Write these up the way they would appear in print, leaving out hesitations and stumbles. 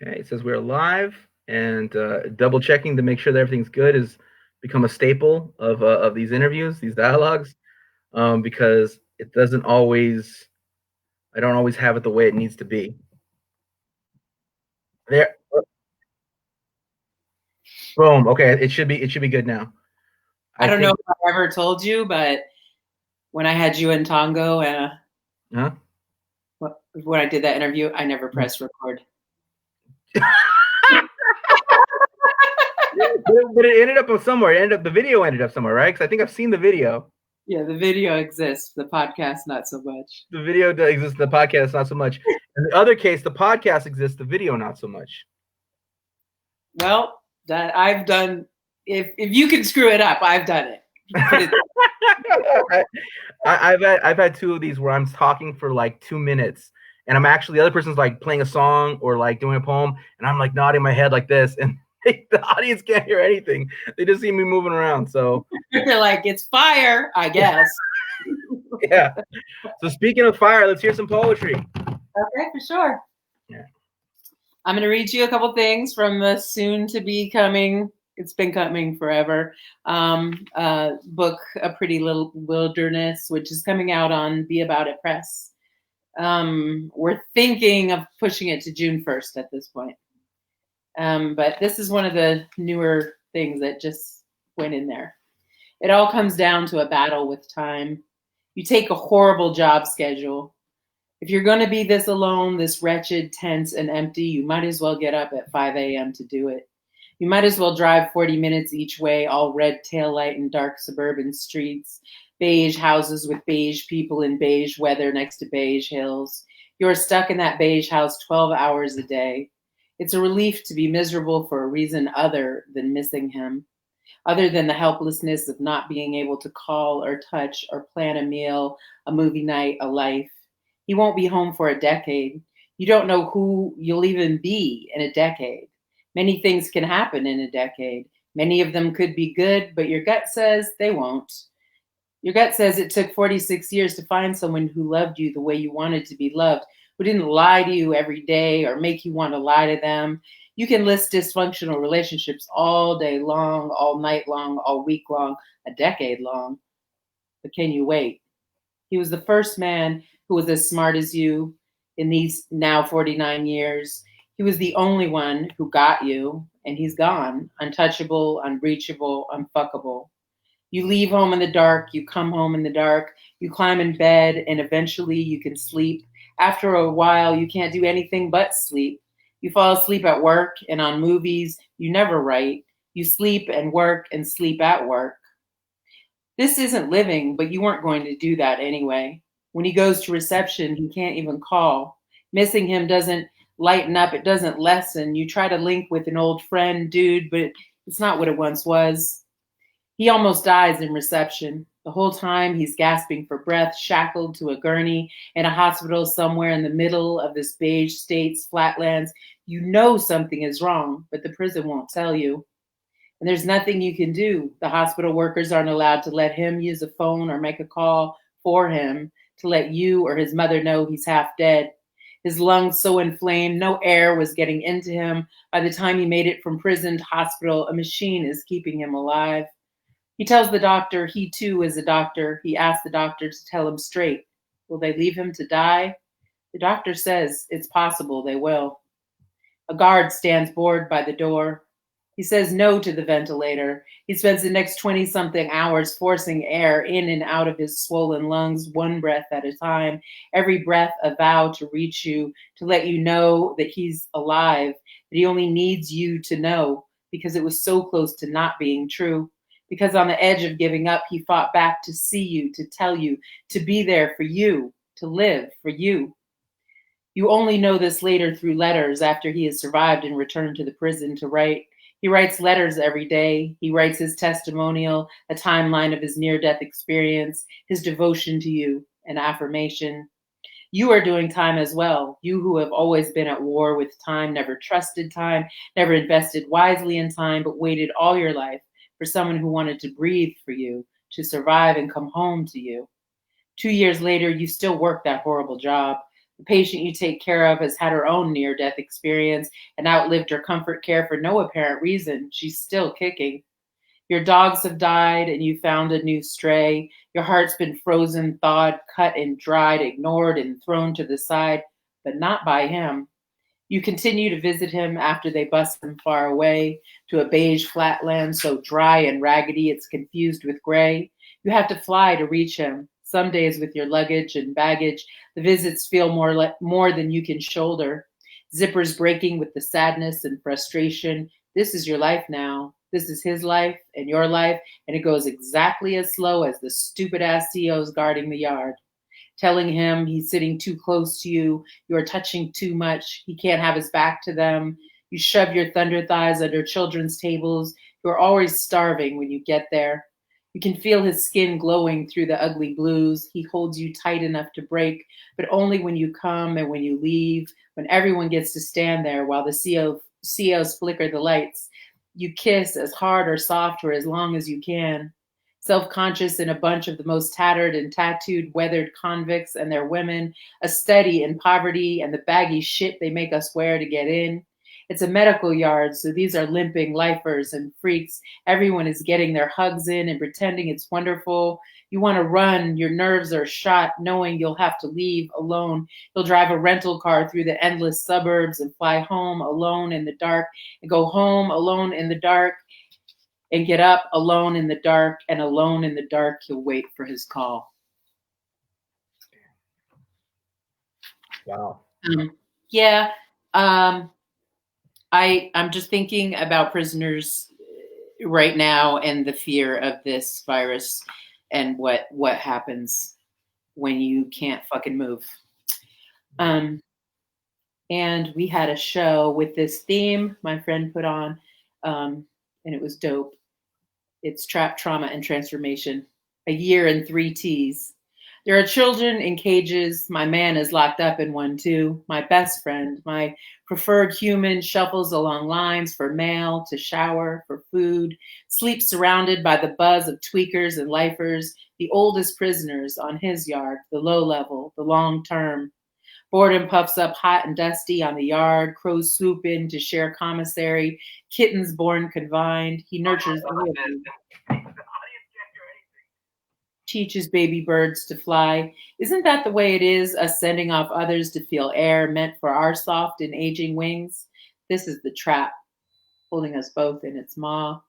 Okay, it says we're live, and double checking to make sure that everything's good has become a staple of these interviews, these dialogues, because it doesn't always. I don't always have it the way it needs to be. There, boom. Okay, it should be good now. I I don't know think. if I ever told you, but when I had you and Tongo, Huh? when I did that interview, I never pressed record. But it ended up somewhere. The video ended up somewhere, right? Because I think I've seen the video. Yeah, the video exists, the podcast not so much. The video does exist. The podcast not so much. In the other case, the podcast exists. The video not so much. Well, that I've done. If you can screw it up, I've done it. I've had two of these where I'm talking for like 2 minutes, and I'm actually the other person's like playing a song or like doing a poem, and I'm like nodding my head like this, and the audience can't hear anything. They just see me moving around. So They're like, it's fire, I guess. yeah. So speaking of fire, let's hear some poetry. Okay, for sure. Yeah. I'm going to read you a couple things from the soon to be coming. It's been coming forever. Book, A Pretty Little Wilderness, which is coming out on Be About It Press. We're thinking of pushing it to June 1st at this point. But this is one of the newer things that just went in there. It all comes down to a battle with time. You take a horrible job schedule. If you're going to be this alone, this wretched, tense, and empty, you might as well get up at 5 a.m. to do it. You might as well drive 40 minutes each way, all red taillight in dark suburban streets, beige houses with beige people in beige weather next to beige hills. You're stuck in that beige house 12 hours a day. It's a relief to be miserable for a reason other than missing him, other than the helplessness of not being able to call or touch or plan a meal, a movie night, a life. He won't be home for a decade. You don't know who you'll even be in a decade. Many things can happen in a decade. Many of them could be good, but your gut says they won't. Your gut says it took 46 years to find someone who loved you the way you wanted to be loved, who didn't lie to you every day or make you want to lie to them. You can list dysfunctional relationships all day long, all night long, all week long, a decade long. But can you wait? He was the first man who was as smart as you in these now 49 years. He was the only one who got you, and he's gone, untouchable, unreachable, unfuckable. You leave home in the dark, you come home in the dark, you climb in bed, and eventually you can sleep. After a while, you can't do anything but sleep. You fall asleep at work and on movies. You never write. You sleep and work and sleep at work. This isn't living, but you weren't going to do that anyway. When he goes to reception, he can't even call. Missing him doesn't lighten up, it doesn't lessen. You try to link with an old friend, dude, but it's not what it once was. He almost dies in reception. The whole time he's gasping for breath, shackled to a gurney in a hospital somewhere in the middle of this beige state's flatlands. You know something is wrong, but the prison won't tell you. And there's nothing you can do. The hospital workers aren't allowed to let him use a phone or make a call for him to let you or his mother know he's half dead. His lungs so inflamed, no air was getting into him. By the time he made it from prison to hospital, a machine is keeping him alive. He tells the doctor he too is a doctor. He asks the doctor to tell him straight. Will they leave him to die? The doctor says it's possible they will. A guard stands bored by the door. He says no to the ventilator. He spends the next 20-something hours forcing air in and out of his swollen lungs, one breath at a time. Every breath a vow to reach you, to let you know that he's alive, that he only needs you to know, because it was so close to not being true. Because on the edge of giving up, he fought back to see you, to tell you, to be there for you, to live for you. You only know this later through letters after he has survived and returned to the prison to write. He writes letters every day. He writes his testimonial, a timeline of his near-death experience, his devotion to you, an affirmation. You are doing time as well. You who have always been at war with time, never trusted time, never invested wisely in time, but waited all your life for someone who wanted to breathe for you, to survive and come home to you. 2 years later, you still work that horrible job. The patient you take care of has had her own near-death experience and outlived her comfort care for no apparent reason. She's still kicking. Your dogs have died and you found a new stray. Your heart's been frozen, thawed, cut and dried, ignored and thrown to the side, but not by him. You continue to visit him after they bus him far away to a beige flatland so dry and raggedy it's confused with gray. You have to fly to reach him. Some days with your luggage and baggage, the visits feel more than you can shoulder. Zippers breaking with the sadness and frustration. This is your life now. This is his life and your life, and it goes exactly as slow as the stupid ass COs guarding the yard. Telling him he's sitting too close to you, you are touching too much, he can't have his back to them. You shove your thunder thighs under children's tables. You're always starving when you get there. You can feel his skin glowing through the ugly blues. He holds you tight enough to break, but only when you come and when you leave, when everyone gets to stand there while the COs flicker the lights. You kiss as hard or soft or as long as you can. Self-conscious in a bunch of the most tattered and tattooed, weathered convicts and their women, a study in poverty and the baggy shit they make us wear to get in. It's a medical yard, so these are limping lifers and freaks. Everyone is getting their hugs in and pretending it's wonderful. You want to run, your nerves are shot, knowing you'll have to leave alone. You'll drive a rental car through the endless suburbs and fly home alone in the dark and go home alone in the dark and get up alone in the dark, and alone in the dark, you'll wait for his call. Wow. Yeah. I'm just thinking about prisoners right now and the fear of this virus and what happens when you can't fucking move. And we had a show with this theme my friend put on, and it was dope. It's Trap, Trauma, and Transformation. A year and 3 T's. There are children in cages. My man is locked up in one too. My best friend, my preferred human, shuffles along lines for mail, to shower, for food, sleeps surrounded by the buzz of tweakers and lifers, the oldest prisoners on his yard, the low level, the long term. Boredom puffs up hot and dusty on the yard. Crows swoop in to share commissary. Kittens born confined. He nurtures all of them. Teaches baby birds to fly. Isn't that the way it is, us sending off others to feel air meant for our soft and aging wings? This is the trap, holding us both in its maw.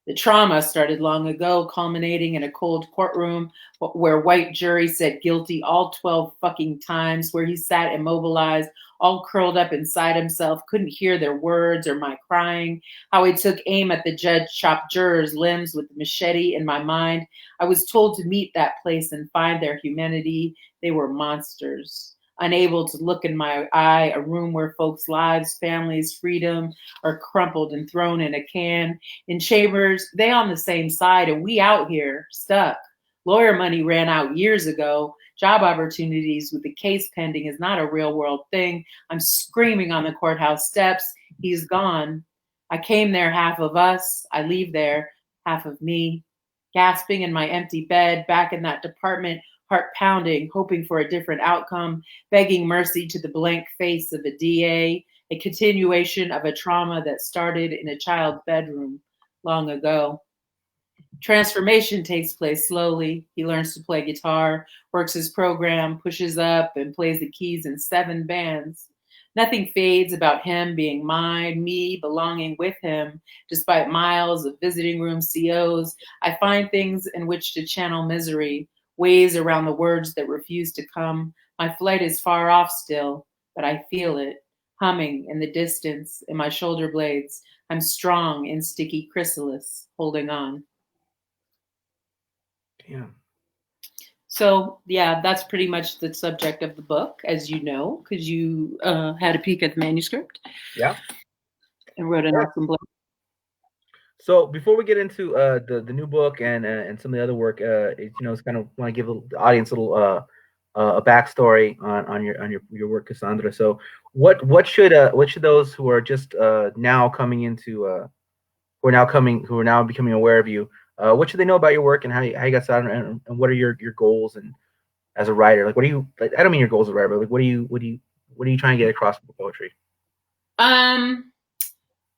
The trauma started long ago, culminating in a cold courtroom where white jury said guilty all 12 fucking times, where he sat immobilized, all curled up inside himself, couldn't hear their words or my crying, how he took aim at the judge, chopped jurors' limbs with the machete in my mind. I was told to meet that place and find their humanity. They were monsters. Unable to look in my eye, a room where folks' lives, families, freedom are crumpled and thrown in a can. In chambers, they on the same side, and we out here, stuck. Lawyer money ran out years ago. Job opportunities with the case pending is not a real world thing. I'm screaming on the courthouse steps. He's gone. I came there, half of us. I leave there, half of me. Gasping in my empty bed, back in that department, heart pounding, hoping for a different outcome, begging mercy to the blank face of a DA, a continuation of a trauma that started in a child's bedroom long ago. Transformation takes place slowly. He learns to play guitar, works his program, pushes up, and plays the keys in 7 bands. Nothing fades about him being mine, me belonging with him. Despite miles of visiting room COs, I find things in which to channel misery, ways around the words that refuse to come. My flight is far off still, but I feel it, humming in the distance, in my shoulder blades. I'm strong in sticky chrysalis, holding on. Damn. So, yeah, that's pretty much the subject of the book, as you know, because you had a peek at the manuscript. Yeah. And wrote an awesome book. So before we get into the new book and some of the other work, it's kind of want to give the audience a little a backstory on your work, Cassandra. So what should those who are just now coming into who are now becoming aware of you, what should they know about your work and how you got started, and what are your goals and as a writer? Like, what do you like? I don't mean your goals as a writer, but like, what are you trying to get across with poetry? Um,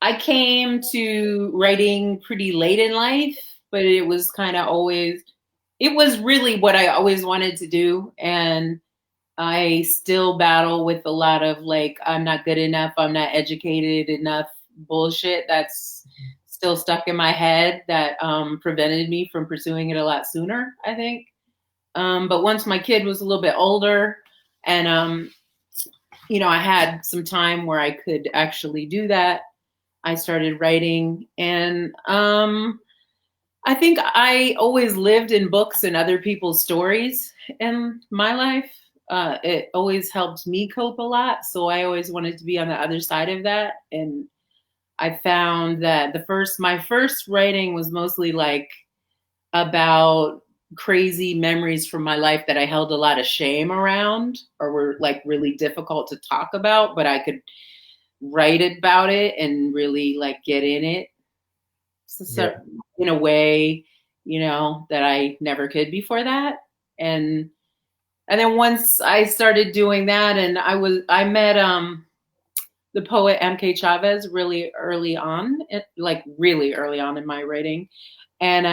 I came to writing pretty late in life, but it was kind of always, it was really what I always wanted to do. And I still battle with a lot of like, I'm not good enough, I'm not educated enough bullshit that's still stuck in my head that prevented me from pursuing it a lot sooner, I think. But once my kid was a little bit older and, I had some time where I could actually do that, I started writing. And I think I always lived in books and other people's stories in my life. It always helped me cope a lot. So I always wanted to be on the other side of that. And I found that my first writing was mostly like about crazy memories from my life that I held a lot of shame around or were like really difficult to talk about, but I could write about it and really like get in it. Yeah, So in a way, that I never could before that. And and then once I started doing that and I met the poet MK Chavez really early on, like really early on in my writing. And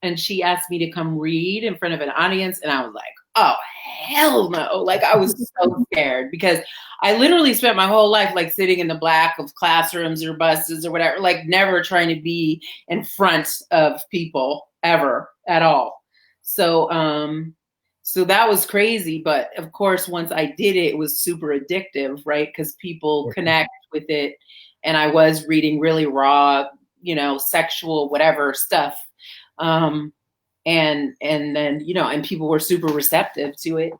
and she asked me to come read in front of an audience and I was like, "Oh, hell no." Like I was so scared because I literally spent my whole life like sitting in the back of classrooms or buses or whatever, like never trying to be in front of people ever at all. So so that was crazy, but of course once I did it, it was super addictive, right? Because people connect with it, and I was reading really raw, sexual whatever stuff, and then and people were super receptive to it,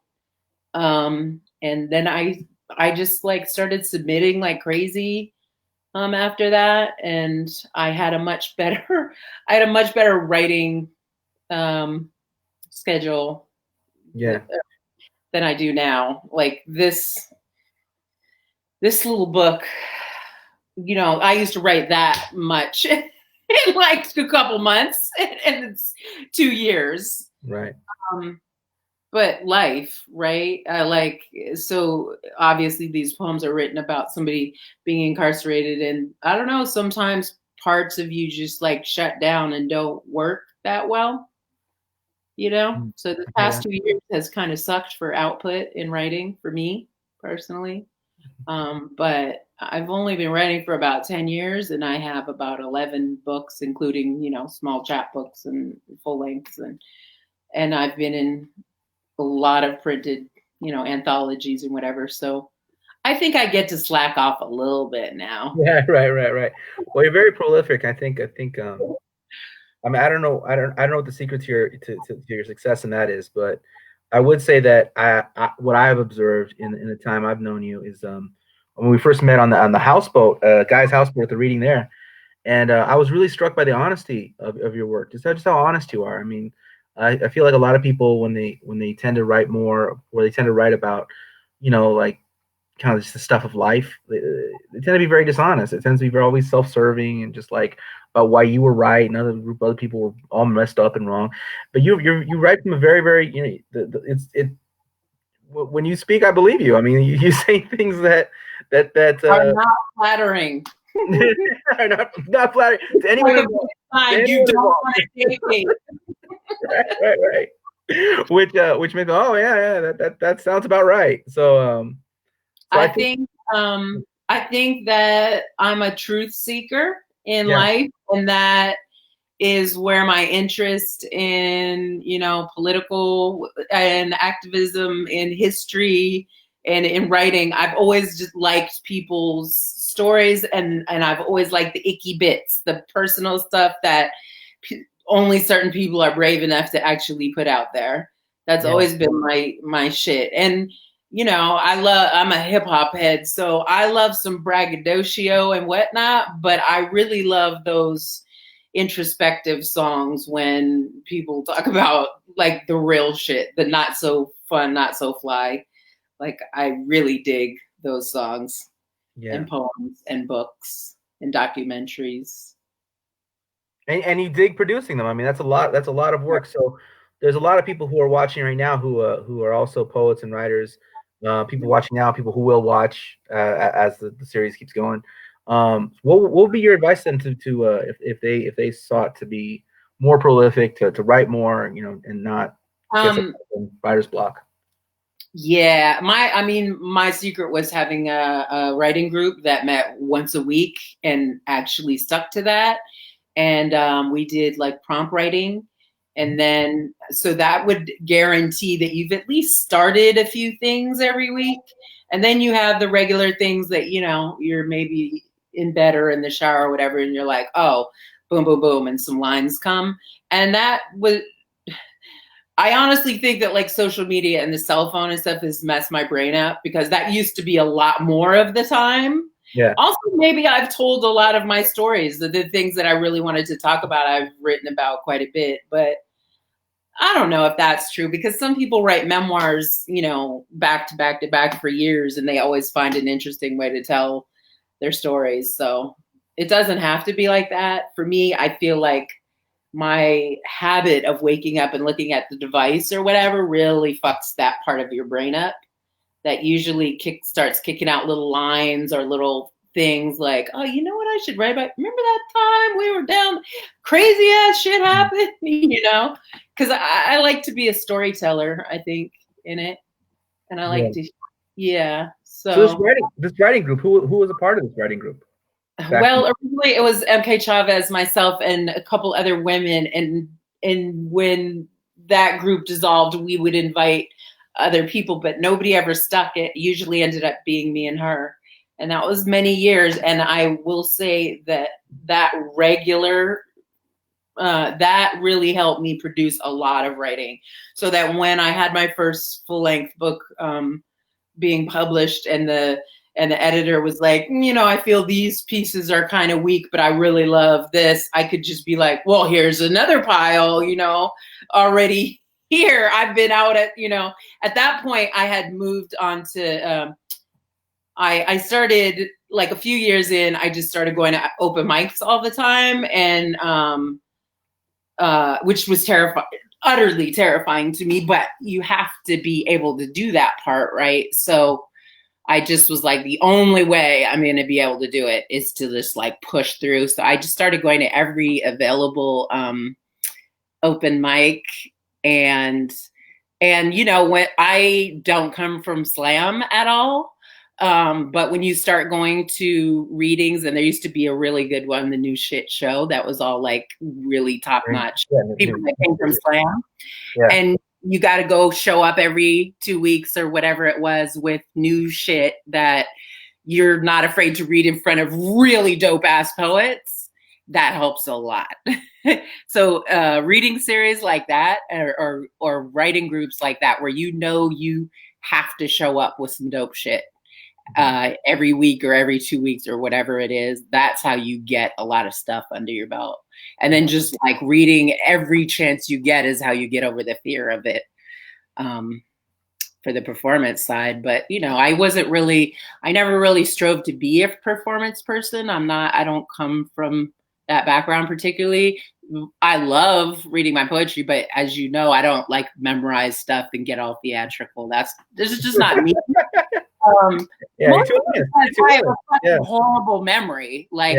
and then I just like started submitting like crazy after that, and I had a much better I had a much better writing schedule yeah, than I do now. Like this little book, I used to write that much in like a couple months, and it's 2 years. right. Um, but life, right? Like, so obviously these poems are written about somebody being incarcerated, and I don't know, sometimes parts of you just like shut down and don't work that well. So the I hear past that. 2 years has kind of sucked for output in writing for me personally. But I've only been writing for about 10 years and I have about 11 books, including, small chapbooks and full lengths. And I've been in a lot of printed, anthologies and whatever. So I think I get to slack off a little bit now. Yeah, right, right, right. Well, you're very prolific. I mean, I don't know what the secret to your success in that is, but I would say that what I've observed in the time I've known you is when we first met on the houseboat, guy's houseboat, the reading there, and I was really struck by the honesty of your work, just how honest you are. I mean, I feel like a lot of people when they tend to write more, or they tend to write about, like kind of just the stuff of life, they tend to be very dishonest. It tends to be very always self-serving and just like about why you were right and other group of other people were all messed up and wrong. But you write from a very very it's it when you speak, I believe you. I mean, you say things that Are not flattering. are not flattering to anyone Like involved. To time, you anyone don't involved. want to date me. Right. Which makes oh yeah that sounds about right. So I I think think I think that I'm a truth seeker in yeah life, and that is where my interest in, political and activism, in history, and in writing. I've always just liked people's stories, and I've always liked the icky bits, the personal stuff that only certain people are brave enough to actually put out there. That's yeah always been my shit. And I'm a hip hop head, so I love some braggadocio and whatnot, but I really love those introspective songs when people talk about like the real shit, the not so fun, not so fly. Like I really dig those songs yeah. and poems and books and documentaries. And you dig producing them. I mean, that's a lot. That's a lot of work. there's a lot of people who are watching right now who are also poets and writers. People watching now, people who will watch as the series keeps going. What would be your advice then to if they sought to be more prolific, to write more, and not get some Um, writer's block? yeah, my secret was having a writing group that met once a week and actually stuck to that. And we did like prompt writing. And then, so that would guarantee that you've at least started a few things every week. And then you have the regular things that, you're maybe in bed or in the shower or whatever. And you're like, oh, boom, boom, boom. And some lines come. And that was, I honestly think that like social media and the cell phone and stuff has messed my brain up, because that used to be a lot more of the time. Yeah. Also, maybe I've told a lot of my stories, the things that I really wanted to talk about, I've written about quite a bit, but I don't know if that's true, because some people write memoirs, back to back to back for years, and they always find an interesting way to tell their stories. So it doesn't have to be like that. For me, I feel like my habit of waking up and looking at the device or whatever really fucks that part of your brain up. That usually starts kicking out little lines or little things like, oh, you know what I should write about? Remember that time we were down, crazy ass shit happened, Because I like to be a storyteller, I think, in it. And I Yeah. like to, yeah. So So, this writing group, who was a part of this writing group back then? well, originally it was MK Chavez, myself, and a couple other women. And when that group dissolved, we would invite other people, but nobody ever stuck. It usually ended up being me and her. And that was many years. And I will say that that really helped me produce a lot of writing, so that when I had my first full-length book being published, and the editor was like, I feel these pieces are kind of weak, but I really love this, I could just be like, well, here's another pile, already here. I've been out at that point I had moved on to I started, like, a few years in, I just started going to open mics all the time, and which was utterly terrifying to me, but you have to be able to do that part, right? So I just was like, the only way I'm going to be able to do it is to just like push through. So I just started going to every available open mic. And when I don't come from slam at all, but when you start going to readings, and there used to be a really good one, the New Shit Show, that was all like really top notch people that came from slam. Yeah. And you got to go show up every 2 weeks or whatever it was with new shit that you're not afraid to read in front of really dope ass poets. That helps a lot. So reading series like that, or writing groups like that, where you have to show up with some dope shit every week or every 2 weeks or whatever it is, that's how you get a lot of stuff under your belt. And then just like reading every chance you get is how you get over the fear of it for the performance side. But I never really strove to be a performance person. I don't come from that background particularly. I love reading my poetry, but as you know, I don't like memorize stuff and get all theatrical. This is just not me. Yeah, I have a horrible memory. Like,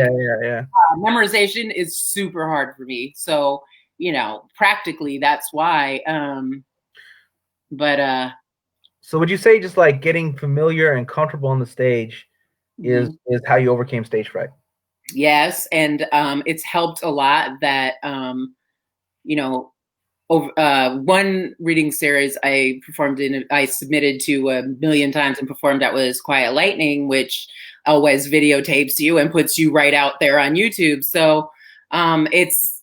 memorization is super hard for me. So, practically that's why. So would you say just like getting familiar and comfortable on the stage is how you overcame stage fright? Yes, and it's helped a lot that one reading series I performed in, I submitted to a million times and performed, that was Quiet Lightning, which always videotapes you and puts you right out there on YouTube. So it's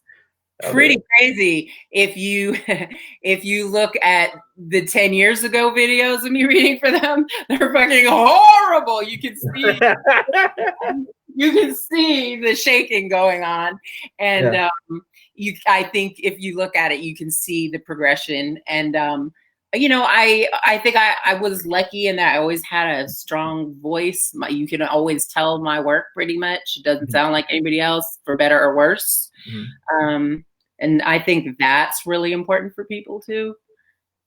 pretty crazy if you look at the 10 years ago videos of me reading for them. They're fucking horrible. You can see the shaking going on, and I think if you look at it, you can see the progression. And I think I was lucky in that I always had a strong voice. You can always tell my work pretty much. It doesn't sound like anybody else, for better or worse. And I think that's really important for people too.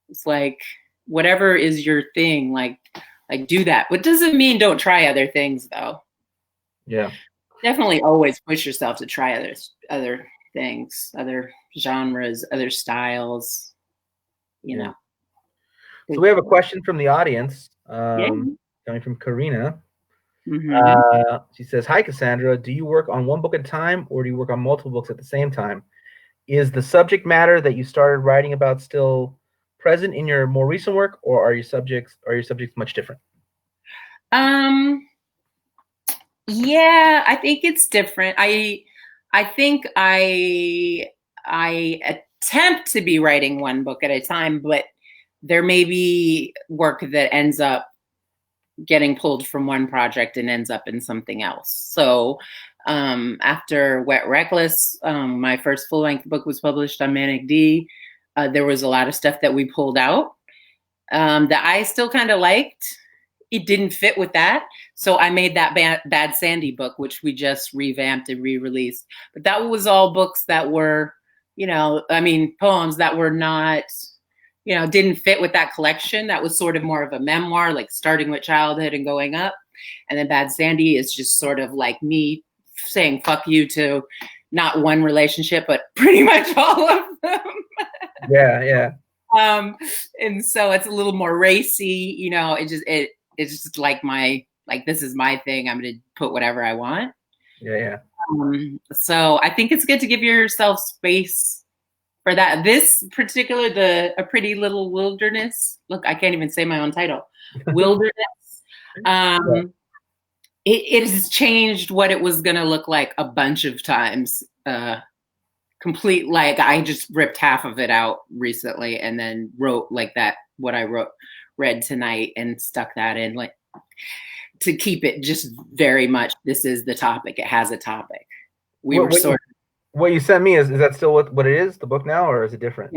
It's like, whatever is your thing, like do that. But doesn't mean don't try other things though. Yeah. Definitely always push yourself to try other things, other genres, other styles, you know. So we have a question from the audience, Yeah. coming from Karina. Mm-hmm. She says, "Hi, Cassandra. Do you work on one book at a time, or do you work on multiple books at the same time? Is the subject matter that you started writing about still present in your more recent work, or are your subjects much different?" Yeah, I think it's different. I think I attempt to be writing one book at a time, but there may be work that ends up getting pulled from one project and ends up in something else. So after Wet Reckless, my first full-length book was published on Manic D. There was a lot of stuff that we pulled out that I still kind of liked. It didn't fit with that. So I made that Bad Sandy book, which we just revamped and re-released. But that was all books that were, poems that were not, didn't fit with that collection. That was sort of more of a memoir, like starting with childhood and going up. And then Bad Sandy is just sort of like me saying fuck you to not one relationship, but pretty much all of them. Yeah. And so it's a little more racy, it's just like this is my thing. I'm going to put whatever I want. Yeah. So I think it's good to give yourself space for that. This particular, A Pretty Little Wilderness. Look, I can't even say my own title. Wilderness. It has changed what it was going to look like a bunch of times. Complete, like I just ripped half of it out recently and then wrote like that, what I read tonight, and stuck that in, like, to keep it just very much, this is the topic. It has a topic. What you sent me, is that still what it is, the book now, or is it different?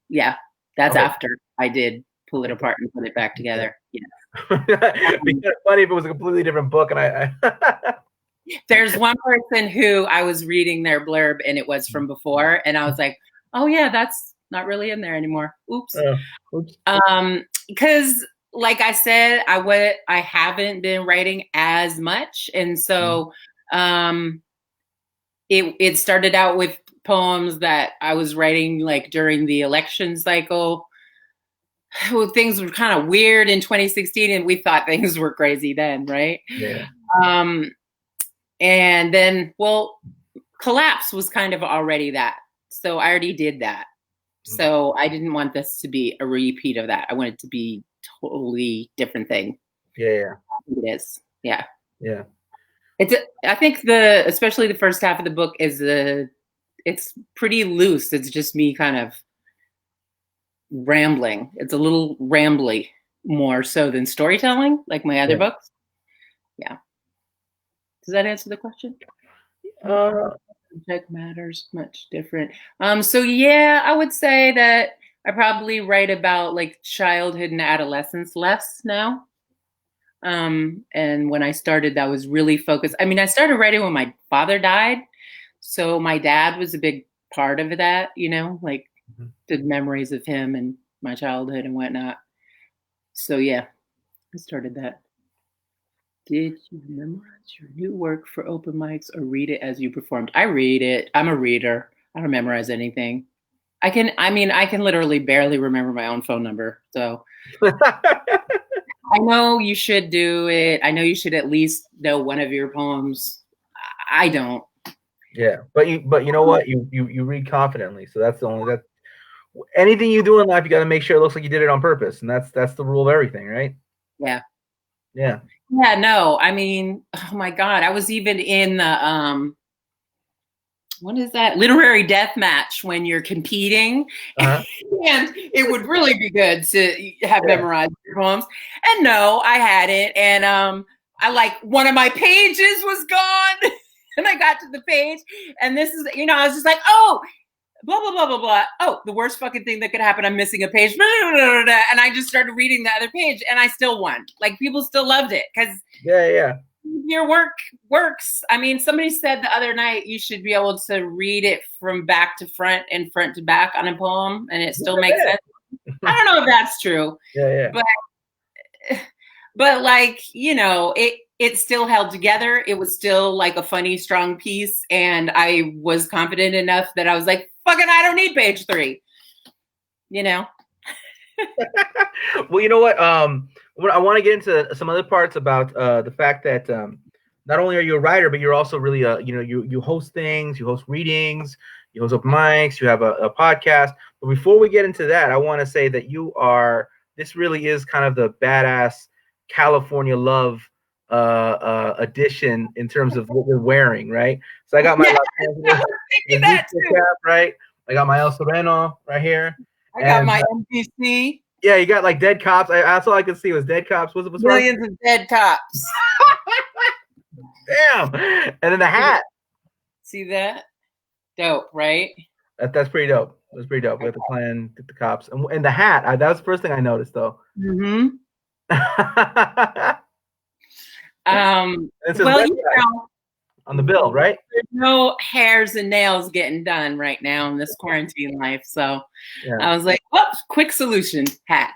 Yeah. That's okay. After I did pull it apart and put it back together. Yeah. It'd be kind of funny if it was a completely different book, and I There's one person who I was reading their blurb and it was from before, and I was like, oh yeah, that's not really in there anymore. Oops. Because like I said, I haven't been writing as much, and so it started out with poems that I was writing like during the election cycle. Well, things were kind of weird in 2016, and we thought things were crazy then, right? Yeah. And then, Collapse was kind of already that. So I already did that. So I didn't want this to be a repeat of that. I want it to be totally different thing. Yeah. It is. Yeah. Yeah. I think especially the first half of the book it's pretty loose. It's just me kind of rambling. It's a little rambly more so than storytelling, like my other books. Yeah. Does that answer the question? Subject matters much different. So yeah, I would say that I probably write about like childhood and adolescence less now. And when I started, that was really focused. I mean, I started writing when my father died. So my dad was a big part of that, like the memories of him and my childhood and whatnot. So yeah, I started that. Did you memorize your new work for open mics or read it as you performed? I read it. I'm a reader. I don't memorize anything. I can literally barely remember my own phone number. So I know you should do it. I know you should at least know one of your poems. I don't. Yeah, but you know what? You read confidently. So that's anything you do in life, you got to make sure it looks like you did it on purpose, and that's the rule of everything, right? Yeah. Yeah. Yeah, no, I mean, oh my God, I was even in the, what is that? Literary death match when you're competing. And it would really be good to have memorized your poems. And no, I hadn't. And I like, one of my pages was gone. And I got to the page. And this is, I was just like, oh, blah, blah, blah, blah, blah. Oh, the worst fucking thing that could happen. I'm missing a page. Blah, blah, blah, blah, and I just started reading the other page and I still won. Like, people still loved it. Because, yeah. your work works. I mean, somebody said the other night you should be able to read it from back to front and front to back on a poem, and it still makes sense. I don't know if that's true, Yeah, yeah. but like, it still held together. It was still like a funny, strong piece, and I was confident enough that I was like, "Fuck it, I don't need page 3." You know. Well, you know what? I want to get into some other parts about the fact that not only are you a writer, but you're also really you host things, you host readings, you host open mics, you have a podcast. But before we get into that, I want to say that this really is kind of the badass California love edition in terms of what we're wearing, right? So I got my I was thinking that too. cap, right? I got my El Sereno right here. I got my NPC. Yeah, you got like dead cops. That's all I could see was dead cops. What's Millions of dead cops. Damn. And then the hat. See that? Dope, right? That's pretty dope. That's pretty dope. We have the Klan, the cops, and the hat. That was the first thing I noticed, though. Mm-hmm. On the bill, right? There's no hairs and nails getting done right now in this quarantine life. So yeah. I was like, quick solution, hat.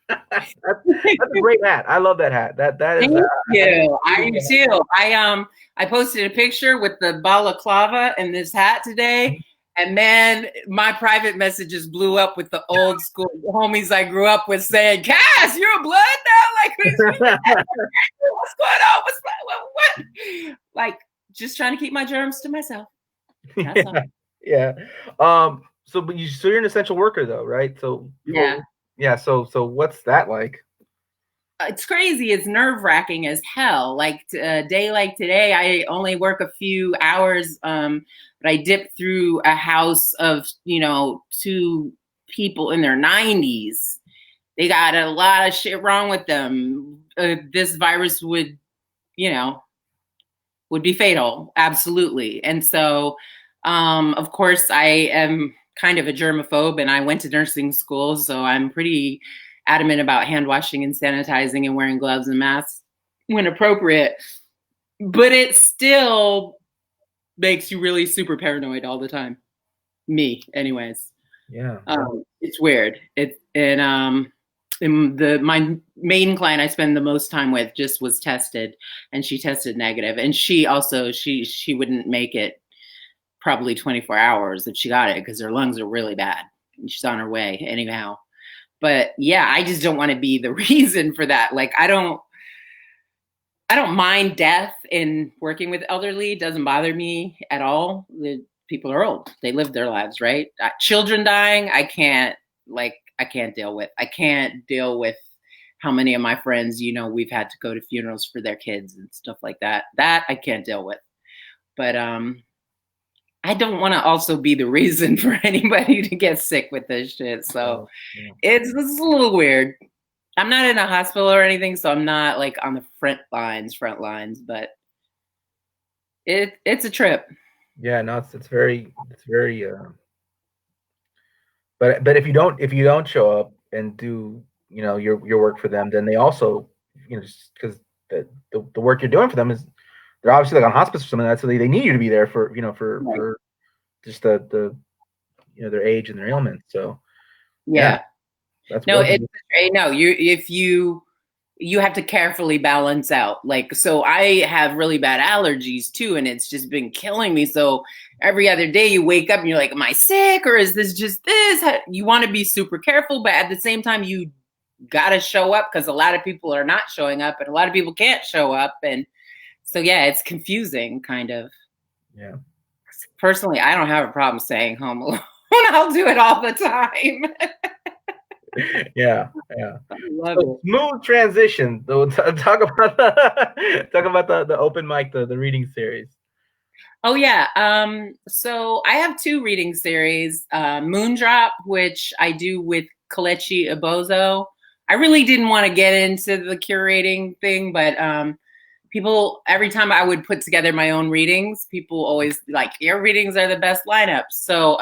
That's a great hat. I love that hat. That is. Thank you. I do too. I posted a picture with the balaclava and this hat today. And man, my private messages blew up with the old school homies I grew up with saying, "Cass, you're a blood now? Like, what's going on? What? Like, just trying to keep my germs to myself." That's all. Yeah. So you're an essential worker, though, right? So yeah. So what's that like? It's crazy. It's nerve-wracking as hell. Like a day like today, I only work a few hours. But I dipped through a house of, 2 people in their 90s. They got a lot of shit wrong with them. This virus would be fatal. Absolutely. And so, of course, I am kind of a germaphobe, and I went to nursing school. So I'm pretty adamant about hand washing and sanitizing and wearing gloves and masks when appropriate. But it still makes you really super paranoid all the time. Me, anyways. Yeah. It's weird. My main client I spend the most time with just was tested, and she tested negative. And she also, she wouldn't make it probably 24 hours if she got it because her lungs are really bad. And she's on her way anyhow. But yeah, I just don't want to be the reason for that. Like, I don't mind death in working with elderly. It doesn't bother me at all. The people are old. They live their lives, right? Children dying, I can't deal with. I can't deal with how many of my friends, we've had to go to funerals for their kids and stuff like that. That I can't deal with. But I don't want to also be the reason for anybody to get sick with this shit. So it's a little weird. I'm not in a hospital or anything, so I'm not like on the front lines, but it's a trip. Yeah, no, it's very but if you don't show up and do, your work for them, then they also, just because the work you're doing for them is, they're obviously like on hospice or something like that, so they need you to be there for, for just the their age and their ailment. So yeah. You have to carefully balance out. Like, so I have really bad allergies too, and it's just been killing me. So every other day you wake up and you're like, am I sick, or is this just this? You want to be super careful, but at the same time you got to show up because a lot of people are not showing up and a lot of people can't show up. And so, yeah, it's confusing kind of. Yeah. Personally, I don't have a problem staying home alone. I'll do it all the time. Yeah. So, smooth transition. So talk about the open mic, the reading series. Oh yeah. So I have 2 reading series. Moondrop, which I do with Kelechi Ibozo. I really didn't want to get into the curating thing, but people, every time I would put together my own readings, people always like, your readings are the best lineup. So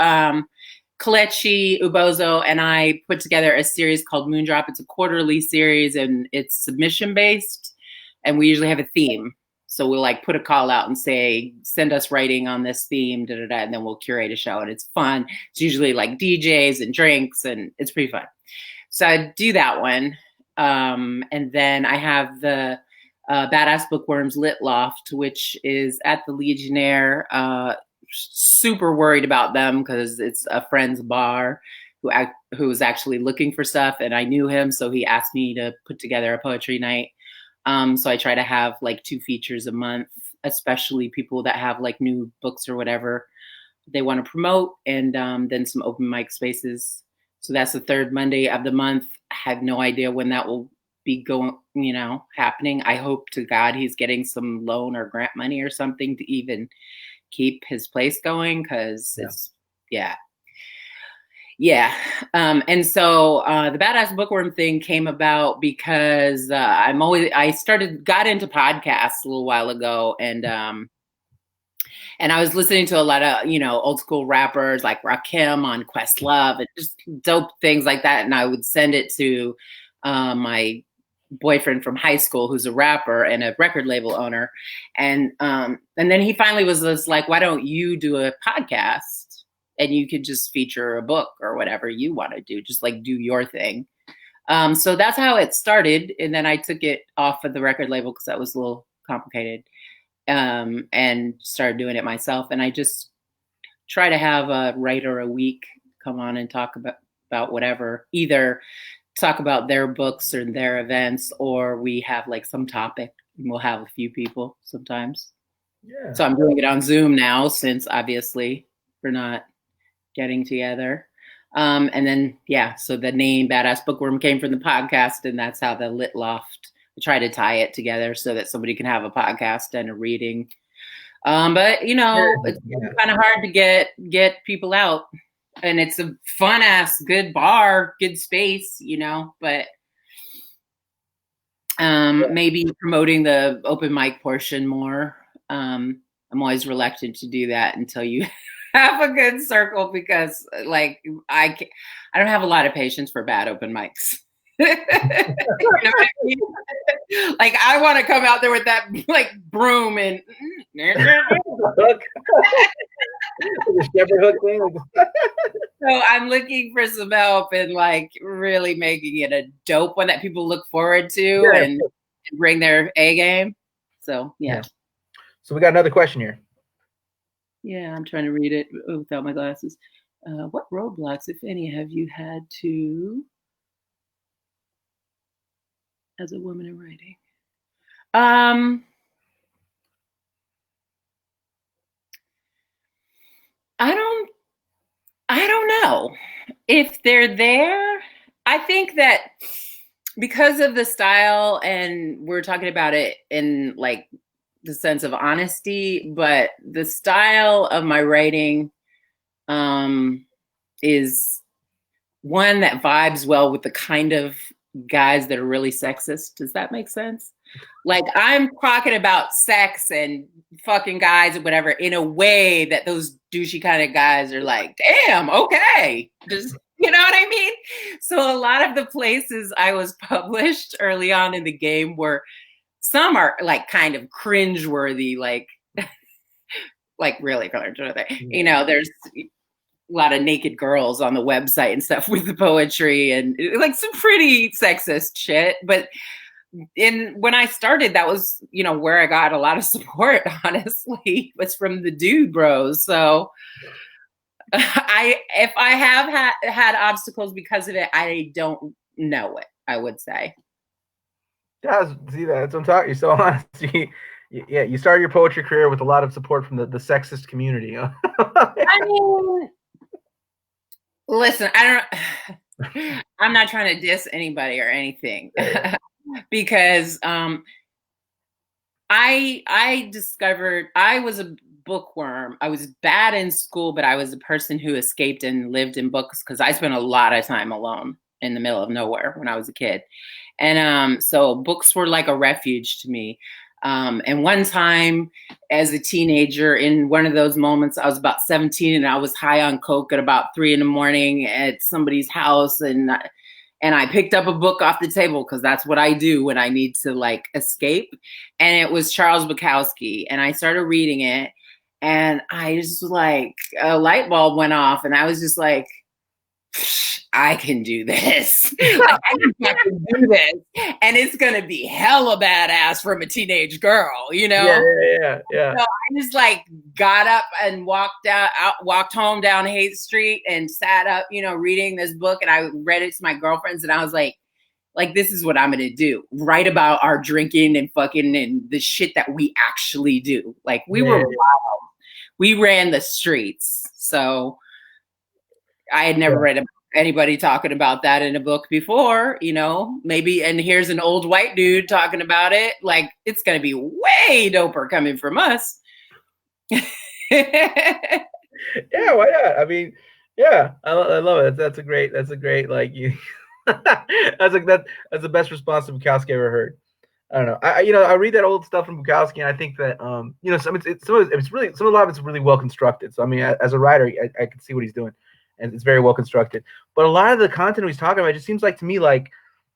Kelechi Ibozo and I put together a series called Moondrop. It's a quarterly series and it's submission based. and we usually have a theme. So we'll like put a call out and say, send us writing on this theme, da, da, da, and then we'll curate a show, and it's fun. It's usually like DJs and drinks, and it's pretty fun. So I do that one. And then I have the Badass Bookworms Lit Loft, which is at the Legionnaire. Super worried about them because it's a friend's bar who was actually looking for stuff, and I knew him, so he asked me to put together a poetry night. So I try to have like 2 features a month, especially people that have like new books or whatever they want to promote, and then some open mic spaces. So that's the 3rd Monday of the month. I have no idea when that will be going, happening. I hope to God he's getting some loan or grant money or something to even keep his place going, because it's and so the Badass Bookworm thing came about because I got into podcasts a little while ago, and I was listening to a lot of old school rappers like Rakim on Questlove and just dope things like that, and I would send it to my boyfriend from high school, who's a rapper and a record label owner, and then he finally was just like, why don't you do a podcast and you could just feature a book or whatever you want to do, just like do your thing. So that's how it started, and then I took it off of the record label because that was a little complicated, and started doing it myself. And I just try to have a writer a week come on and talk about whatever, either talk about their books or their events, or we have like some topic and we'll have a few people sometimes. Yeah. So I'm doing it on Zoom now, since obviously we're not getting together. And then, so the name Badass Bookworm came from the podcast, and that's how the Lit Loft, I try to tie it together so that somebody can have a podcast and a reading. But it's kind of hard to get people out. And it's a fun ass, good bar, good space, but maybe promoting the open mic portion more. I'm always reluctant to do that until you have a good circle, because like I don't have a lot of patience for bad open mics. You know what I mean? Like I want to come out there with that like broom and the shepherd hook thing. So I'm looking for some help in like really making it a dope one that people look forward to and bring their A game. So yeah. So we got another question here. Yeah, I'm trying to read it without my glasses. What roadblocks, if any, have you had to as a woman in writing? I don't know if they're there. I think that because of the style, and we're talking about it in like the sense of honesty, but the style of my writing is one that vibes well with the kind of guys that are really sexist. Does that make sense? Like I'm talking about sex and fucking guys or whatever in a way that those douchey kind of guys are like, damn, okay. Just, you know what I mean? So a lot of the places I was published early on in the game were, some are like kind of cringeworthy, like really, there's a lot of naked girls on the website and stuff with the poetry and like some pretty sexist shit. But when I started, that was, where I got a lot of support, honestly, was from the dude bros. So if I have had obstacles because of it, I don't know it, I would say. Yeah, see, that's what I'm talking. You're so honest. You started your poetry career with a lot of support from the sexist community. Huh? I mean, listen, I'm not trying to diss anybody or anything, because I discovered I was a bookworm. I was bad in school, but I was a person who escaped and lived in books because I spent a lot of time alone in the middle of nowhere when I was a kid. And so books were like a refuge to me. And one time as a teenager, in one of those moments, I was about 17 and I was high on coke at about 3 a.m. at somebody's house. And and I picked up a book off the table because that's what I do when I need to like escape. And it was Charles Bukowski. And I started reading it, and I just like a light bulb went off, and I was just like, I can do this. Like, I can do this. And it's going to be hella badass from a teenage girl, you know? Yeah. So I just like got up and walked home down Haight Street and sat up, you know, reading this book. And I read it to my girlfriends, and I was like, this is what I'm going to do. Write about our drinking and fucking and the shit that we actually do. Like, we were wild. We ran the streets. So I had never read about anybody talking about that in a book before, you know, maybe. And here's an old white dude talking about it. Like, it's going to be way doper coming from us. Yeah, why not? I mean, yeah, I love it. That's a great like you. that's the best response to Bukowski I ever heard. I don't know. I read that old stuff from Bukowski, and I think that some of a lot of it's really well constructed. So I mean, as a writer, I can see what he's doing, and it's very well constructed. But a lot of the content he's talking about, it just seems like to me like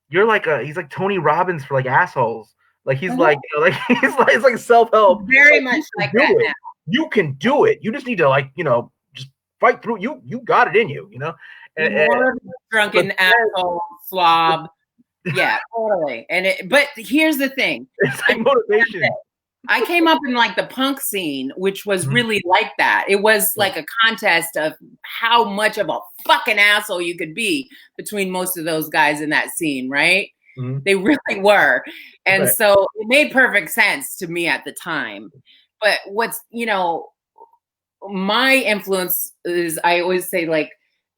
you're like he's like Tony Robbins for like assholes. Like he's like like he's like self-help. Very much like that now. You can do it. You just need to like just fight through. You got it in you. You know. More drunken asshole slob. Yeah, totally. But here's the thing. It's like motivation. I came up in like the punk scene, which was really like that. It was like a contest of how much of a fucking asshole you could be between most of those guys in that scene, right? Mm-hmm. They really were. And so it made perfect sense to me at the time. But what's, my influence is, I always say, like,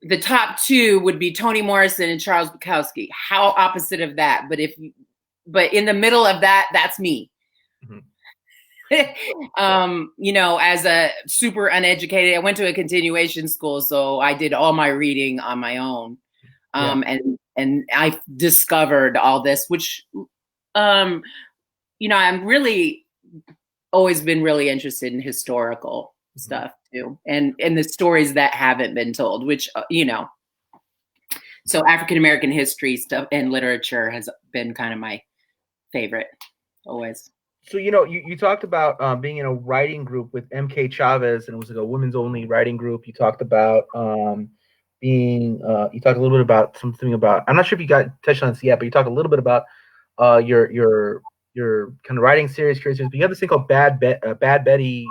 the top two would be Toni Morrison and Charles Bukowski. How opposite of that? But in the middle of that, that's me. Mm-hmm. As a super uneducated, I went to a continuation school, so I did all my reading on my own. And I discovered all this, which, I'm really always been really interested in historical stuff too, and the stories that haven't been told, which so African American history stuff and literature has been kind of my favorite always. So you talked about being in a writing group with MK Chavez, and it was like a women's only writing group. You talked about you talked a little bit about something about, I'm not sure if you touched on this yet, but you talked a little bit about your kind of writing series, but you have this thing called Bad Betty's.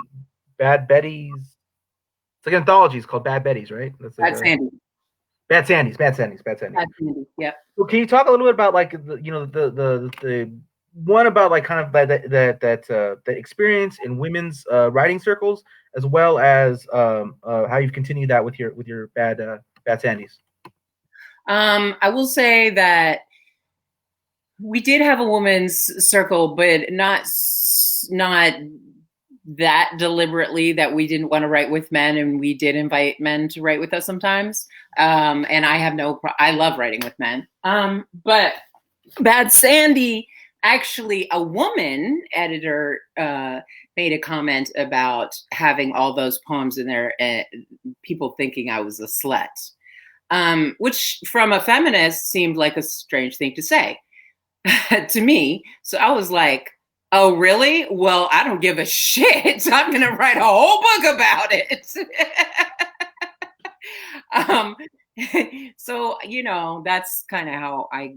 It's like an anthology. It's called Bad Betty's, right? That's like Bad Sandy's. Bad Sandy's. Yeah. So can you talk a little bit about like the one about like kind of that experience in women's writing circles, as well as how you've continued that with your Bad Sandy's? I will say that we did have a women's circle, but not that deliberately, that we didn't want to write with men, and we did invite men to write with us sometimes. And I have I love writing with men. But Bad Sandy, actually, a woman editor made a comment about having all those poems in there, and people thinking I was a slut, which from a feminist seemed like a strange thing to say to me. So I was like, oh, really? Well, I don't give a shit. I'm going to write a whole book about it. So, that's kind of how I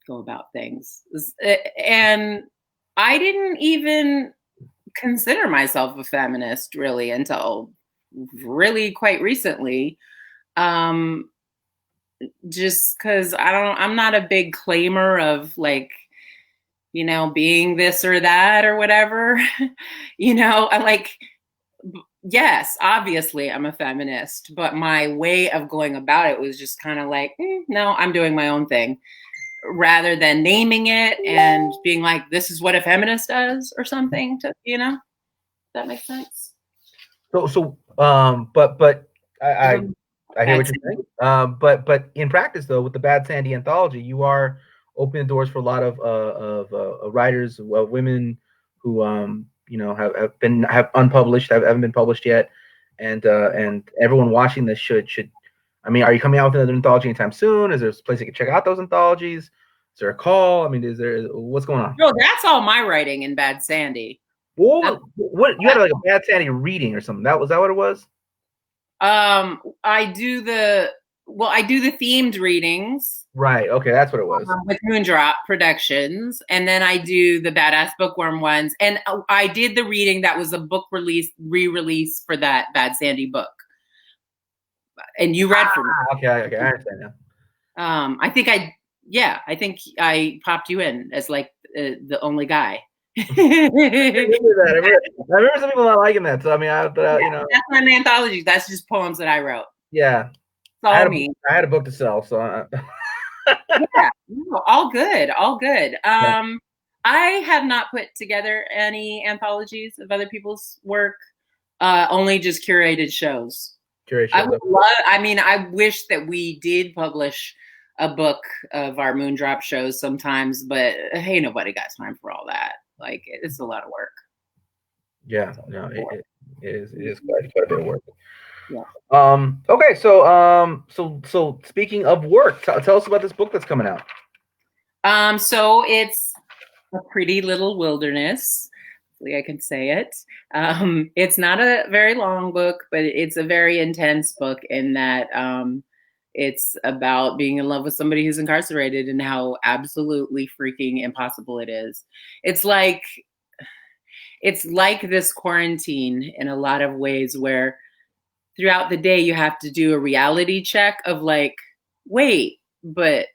go about things. And I didn't even consider myself a feminist really until really quite recently. Just because I'm not a big claimer of like, being this or that or whatever. I'm like, yes, obviously I'm a feminist, but my way of going about it was just kind of like, no, I'm doing my own thing, rather than naming it and being like, this is what a feminist does or something. Does that make sense? So, but I hear what you're saying. But in practice, though, with the Bad Sandy anthology, you are opening doors for a lot of writers, of women who have unpublished, haven't been published yet, and everyone watching this should I mean, are you coming out with another anthology anytime soon? Is there a place you can check out those anthologies? Is there a call? I mean, what's going on? No, that's all my writing in Bad Sandy. What you had like a Bad Sandy reading or something? That what it was? I do the themed readings. Right. Okay, that's what it was. With Moondrop Productions, and then I do the Badass Bookworm ones, and I did the reading that was a book re-release for that Bad Sandy book, and you read for me. Okay, I understand now. I think I popped you in as like the only guy. I remember some people not liking that. So I mean, you know, that's not an anthology. That's just poems that I wrote. Yeah, I had a book to sell, so. Yeah, no, all good. I have not put together any anthologies of other people's work. Only just curated shows. I wish that we did publish a book of our Moondrop shows sometimes, but hey, nobody got time for all that. Like, it's a lot of work. Yeah, no, it is quite a bit of work. Yeah. Okay, so speaking of work, tell us about this book that's coming out. So it's a pretty little wilderness. Hopefully I can say it. It's not a very long book, but it's a very intense book in that it's about being in love with somebody who's incarcerated and how absolutely freaking impossible it is. It's like this quarantine in a lot of ways, where throughout the day you have to do a reality check of like, wait, I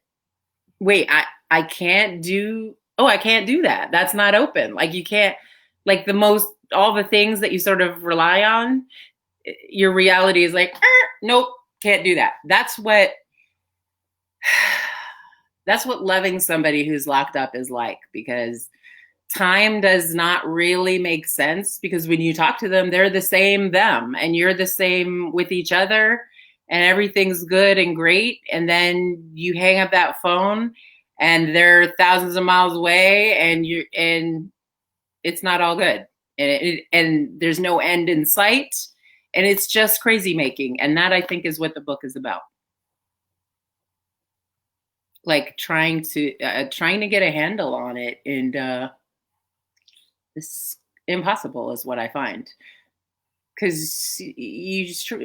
can't do that. That's not open. Like, you can't, like, all the things that you sort of rely on, your reality is like, nope, can't do that. That's what loving somebody who's locked up is like, because time does not really make sense, because when you talk to them, they're the same them, and you're the same with each other, and everything's good and great. And then you hang up that phone and they're thousands of miles away, and it's not all good. And there's no end in sight. And it's just crazy making. And that, I think, is what the book is about. Like, trying to get a handle on it. And it's impossible is what I find. Because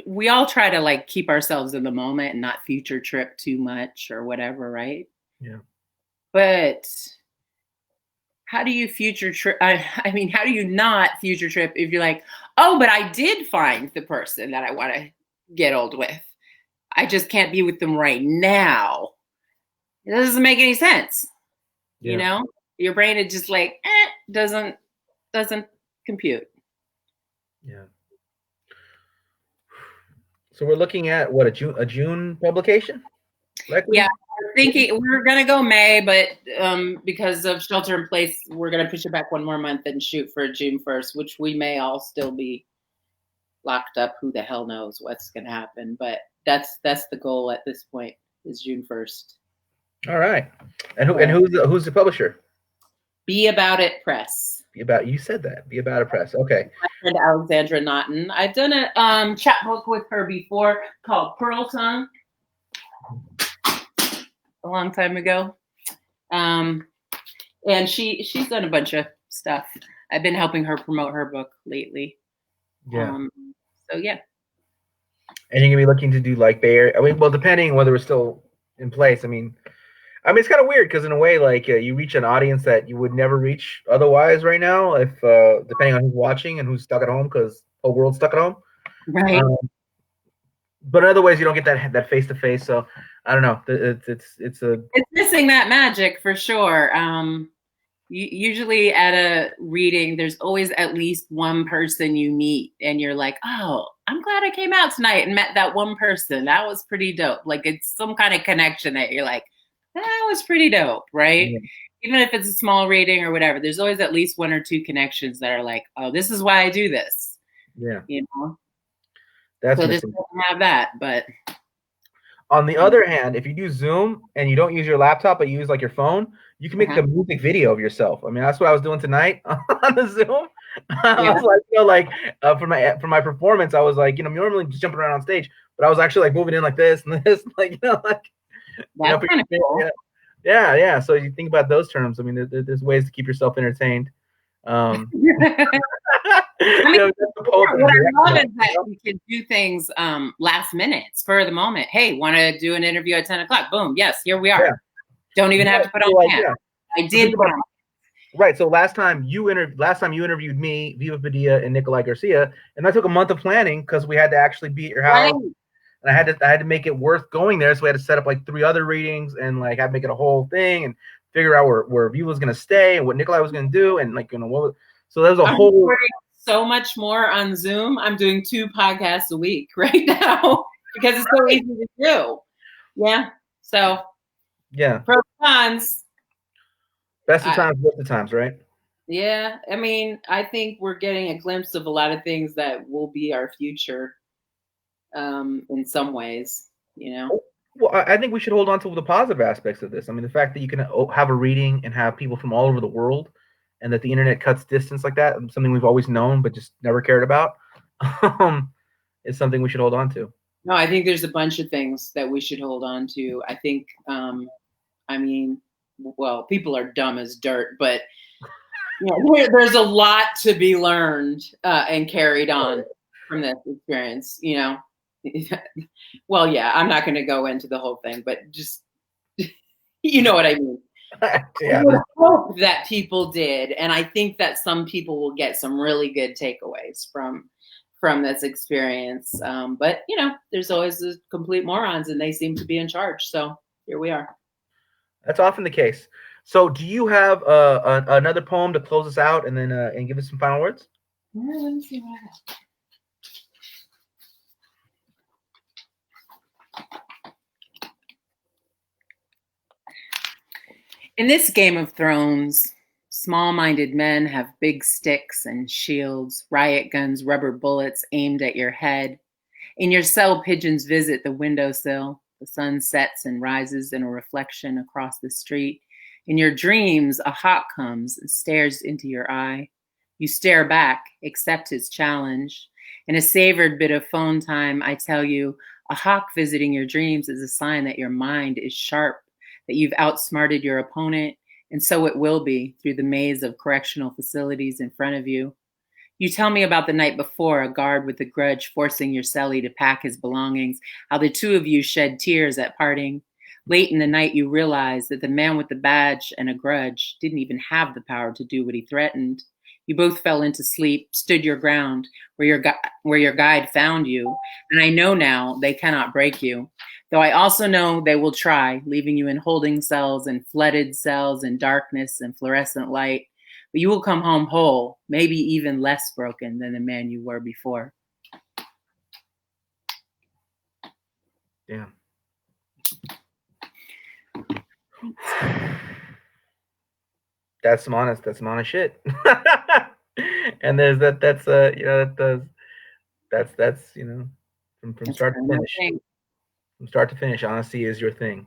we all try to like keep ourselves in the moment and not future trip too much or whatever, right? Yeah. But how do you future trip? I mean, how do you not future trip if you're like, oh, but I did find the person that I want to get old with. I just can't be with them right now. It doesn't make any sense. Yeah. You know, your brain is just like, doesn't compute. Yeah. So we're looking at what, a June publication? Likely? Yeah, we're thinking we're gonna go May, but because of shelter in place, we're gonna push it back one more month and shoot for June 1st, which we may all still be locked up. Who the hell knows what's gonna happen? But that's the goal at this point, is June 1st. All right. And who's the publisher? Be About It Press. You said that. Be About It Press. Okay. My friend Alexandra Naughton. I've done a chat book with her before called Pearl Tongue a long time ago. And she's done a bunch of stuff. I've been helping her promote her book lately. Yeah. So yeah. And you're gonna be looking to do like Bay Area. I mean, well, depending on whether we're still in place. I mean, it's kind of weird because in a way, like you reach an audience that you would never reach otherwise right now, if depending on who's watching and who's stuck at home, because the whole world's stuck at home. Right. But in other ways, you don't get that face to face. So I don't know. It's missing that magic for sure. Usually at a reading, there's always at least one person you meet, and you're like, oh, I'm glad I came out tonight and met that one person. That was pretty dope. Like, it's some kind of connection that you're like, that was pretty dope, right? Yeah. Even if it's a small reading or whatever, there's always at least one or two connections that are like, oh, this is why I do this. Yeah. You know? That's so this doesn't have that, but. On the other hand, if you do Zoom and you don't use your laptop but you use like your phone, you can make a music video of yourself. I mean, that's what I was doing tonight on the Zoom. I was like, for my performance, I was like, normally just jumping around on stage, but I was actually like moving in like this and this, like, That's kind of cool. Yeah. So you think about those terms. I mean, there's ways to keep yourself entertained. I mean, what I love is that we can do things last minute, spur of the moment. Hey, want to do an interview at 10 o'clock? Boom. Yes, here we are. Yeah. Don't even have to put on pants. I did. Right. So last time you interviewed me, Viva Padilla, and Nikolai Garcia, and that took a month of planning because we had to actually be at your house. Right. And I had to make it worth going there. So we had to set up like 3 other readings and like have to make it a whole thing and figure out where Viva was gonna stay and what Nikolai was gonna do and like so there was a whole so much more on Zoom. I'm doing 2 podcasts a week right now because it's so easy to do. Yeah. So yeah. Pros and cons. Best of times, worst of times, right? Yeah. I mean, I think we're getting a glimpse of a lot of things that will be our future. In some ways, Well, I think we should hold on to the positive aspects of this. I mean, the fact that you can have a reading and have people from all over the world, and that the internet cuts distance like that, something we've always known but just never cared about, is something we should hold on to. No, I think there's a bunch of things that we should hold on to. I think, I mean, well, people are dumb as dirt, but there's a lot to be learned and carried on from this experience, Well, yeah, I'm not going to go into the whole thing, but just, you know what I mean? Yeah. I would hope that people did. And I think that some people will get some really good takeaways from this experience. But, there's always the complete morons and they seem to be in charge. So here we are. That's often the case. So do you have another poem to close us out and then and give us some final words? Yeah, let me see what I have. In this Game of Thrones, small-minded men have big sticks and shields, riot guns, rubber bullets aimed at your head. In your cell, pigeons visit the windowsill. The sun sets and rises in a reflection across the street. In your dreams, a hawk comes and stares into your eye. You stare back, accept his challenge. In a savored bit of phone time, I tell you, a hawk visiting your dreams is a sign that your mind is sharp, that you've outsmarted your opponent, and so it will be through the maze of correctional facilities in front of you. You tell me about the night before, a guard with a grudge forcing your cellie to pack his belongings, how the 2 of you shed tears at parting. Late in the night, you realize that the man with the badge and a grudge didn't even have the power to do what he threatened. You both fell into sleep, stood your ground, where your guide found you, and I know now they cannot break you. Though I also know they will try, leaving you in holding cells and flooded cells in darkness and fluorescent light. But you will come home whole, maybe even less broken than the man you were before. Yeah. That's some honest shit. And there's that's from start to finish. From start to finish, honesty is your thing.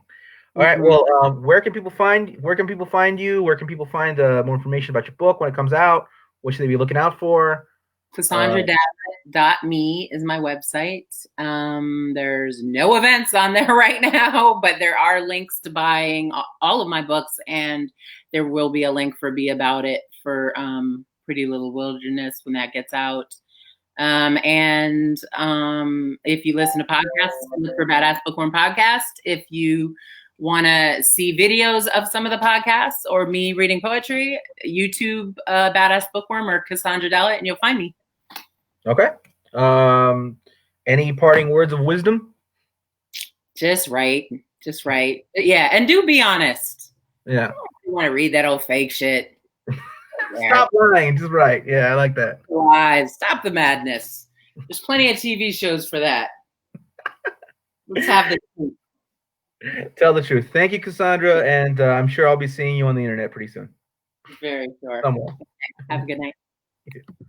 All right. Well, where can people find you? Where can people find more information about your book when it comes out? What should they be looking out for? CassandraDallett.me is my website. There's no events on there right now, but there are links to buying all of my books, and there will be a link for Be About It for Pretty Little Wilderness when that gets out. And if you listen to podcasts, look for Badass Bookworm Podcast. If you want to see videos of some of the podcasts or me reading poetry, YouTube Badass Bookworm or Cassandra Dallett, and you'll find me. Okay. Any parting words of wisdom? Just write. Yeah, and do be honest. Yeah. You want to read that old fake shit. Stop lying. Just write. Yeah, I like that. Lies. Stop the madness. There's plenty of TV shows for that. Let's have the truth. Tell the truth. Thank you, Cassandra, and I'm sure I'll be seeing you on the internet pretty soon. Very sure. Somewhere. Have a good night. You too.